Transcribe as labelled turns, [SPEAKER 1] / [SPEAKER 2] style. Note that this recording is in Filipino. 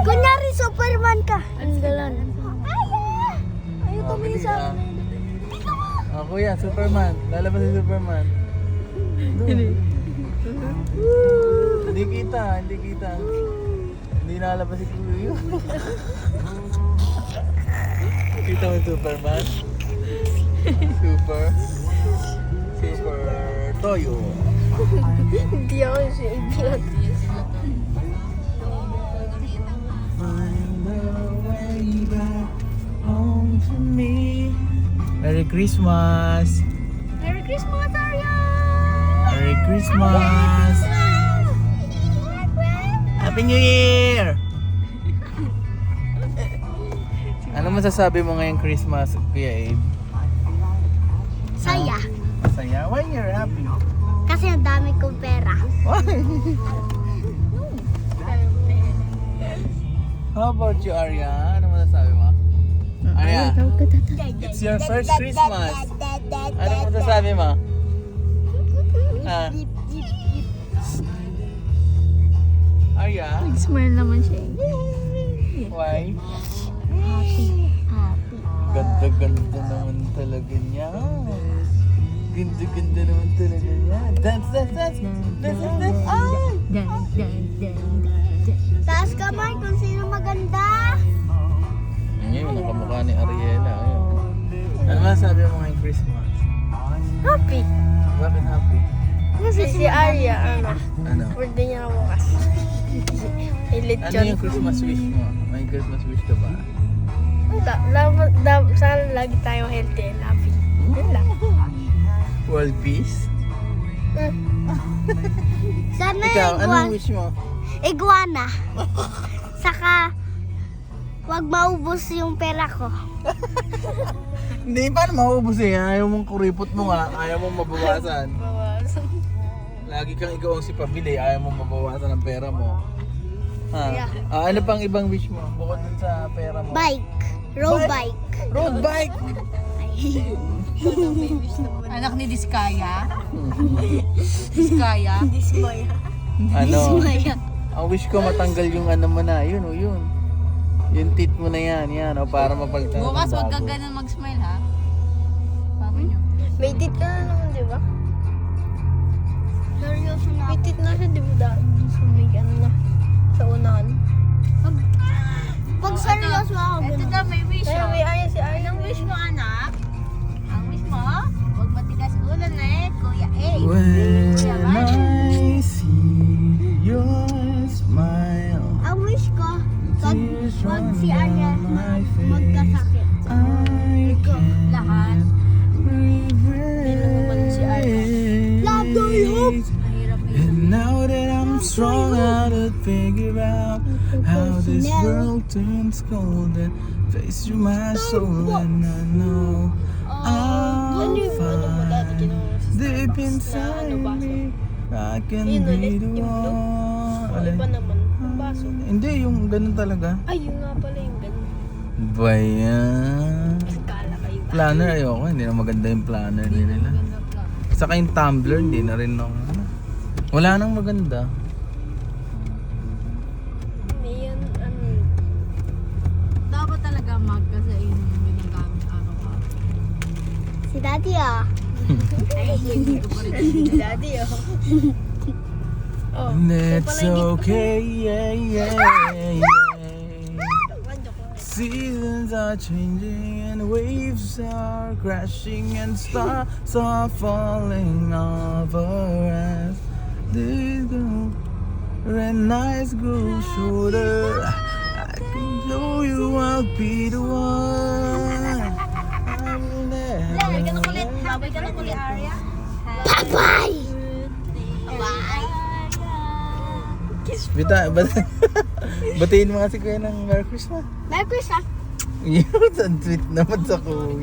[SPEAKER 1] Kunyari Superman ka.
[SPEAKER 2] Ang galan.
[SPEAKER 1] Ayaw tumingin sa akin.
[SPEAKER 3] Kuya, Superman. Lalabas si Superman. Hindi kita. Hindi nalabas si Kuya. Kita mo yung Superman? Super Toyo.
[SPEAKER 2] Hindi ako si idiot.
[SPEAKER 3] Find the way back home to me. Merry Christmas!
[SPEAKER 2] Merry Christmas, Arya!
[SPEAKER 3] Merry Christmas! Happy New Year! Ano masasabi mo ngayong Christmas, Kuya Abe?
[SPEAKER 1] Saya.
[SPEAKER 3] Masaya? Why you're happy?
[SPEAKER 1] Kasi ang dami kong pera.
[SPEAKER 3] Why? How about you, Arya? Ano masasabi mo? Arya, it's your first Christmas. Ano masasabi mo? Arya?
[SPEAKER 2] Nag-smile naman siya.
[SPEAKER 3] Why?
[SPEAKER 1] Happy.
[SPEAKER 3] Ganda-ganda naman talaga niya. Ganda-ganda naman talaga niya. Dance.
[SPEAKER 1] Taas kamay kung sino maganda.
[SPEAKER 3] Ngayon, nakamukha ni Ariela. Ayun. Ano masasabi mo ngayong Christmas?
[SPEAKER 2] Happy.
[SPEAKER 3] Bakit happy?
[SPEAKER 2] Kasi si Arya,
[SPEAKER 3] Ano?
[SPEAKER 2] birthday niya na bukas. May
[SPEAKER 3] Ano
[SPEAKER 2] lechon.
[SPEAKER 3] yung Christmas wish mo? May Christmas wish ka ba?
[SPEAKER 2] Sana lagi tayong healthy and happy. Yun lang.
[SPEAKER 3] World peace?
[SPEAKER 1] Sana
[SPEAKER 3] Ikaw, anong wish mo?
[SPEAKER 1] iguana. Saka, wag maubos yung pera ko.
[SPEAKER 3] Hindi, paano maubos eh? Ayaw mong kuripot mo nga, ayaw mong mabawasan.
[SPEAKER 2] Bawasan.
[SPEAKER 3] Lagi kang ikaw ang si pabili, ayaw mong mabawasan ang pera mo. Ha?
[SPEAKER 2] Yeah.
[SPEAKER 3] Ano pang ibang wish mo? Bukod dun sa pera mo.
[SPEAKER 1] Bike. Road bike.
[SPEAKER 3] Road bike!
[SPEAKER 4] Anak ni Diskaya. Diskaya.
[SPEAKER 3] Ano? Ang wish ko matanggal yung ano mo na, yun o yun. Yung teeth mo na yan, o, para mapalitan ng
[SPEAKER 4] Bukas huwag ka
[SPEAKER 3] bago.
[SPEAKER 4] ganun mag-smile ha. Paano nyo?
[SPEAKER 2] May tit ka na naman, di ba?
[SPEAKER 1] Seryoso na
[SPEAKER 2] May
[SPEAKER 1] ako.
[SPEAKER 2] tit na siya, di ba? Dahil sa may ano na. Sa unahan.
[SPEAKER 1] Pag seryoso ako,
[SPEAKER 4] Ito
[SPEAKER 1] ganun.
[SPEAKER 4] daw may wish
[SPEAKER 2] Kaya
[SPEAKER 4] oh.
[SPEAKER 2] may Arya si Arya.
[SPEAKER 4] Anong wish mo anak? Ang wish mo? Huwag matigas ulo na Kuya A.
[SPEAKER 3] When I see your smile,
[SPEAKER 1] Ang wish ko,
[SPEAKER 3] tears
[SPEAKER 1] wag si Arya
[SPEAKER 3] running down my
[SPEAKER 1] magkasakit.
[SPEAKER 3] I can't
[SPEAKER 4] Lahat.
[SPEAKER 1] Love you, hope.
[SPEAKER 4] Mahirap yun.
[SPEAKER 3] And now that I'm strong, how to figure out how this world turns cold and face through my soul, and I know I'll find deep inside me I can be the one.
[SPEAKER 2] Iba naman. Ang baso.
[SPEAKER 3] Hindi, yung ganun talaga.
[SPEAKER 2] Ay, yun nga pala yung ganun.
[SPEAKER 3] Bayan.
[SPEAKER 2] Kala kayo.
[SPEAKER 3] Planner ayoko, hindi na maganda yung planner nila. Saka yung tumbler, hindi na rin ako. Wala nang maganda.
[SPEAKER 2] May yan,
[SPEAKER 4] Dapat talaga mag kasi yun yung ginagamit araw-araw.
[SPEAKER 1] Si Daddy ah.
[SPEAKER 2] Daddy, oh. Oh.
[SPEAKER 3] And it's okay, yeah. Seasons are changing and waves are crashing and stars are falling over us. Days go and nights grow shorter. I can show you I'll be the one. I will never.
[SPEAKER 4] Babay ka na kulit Arya.
[SPEAKER 1] Bye-bye!
[SPEAKER 3] Batiin mo nga si Kuya ng Merry Christmas.
[SPEAKER 1] Merry Christmas!
[SPEAKER 3] Yun, ang sweet naman sa Kuya.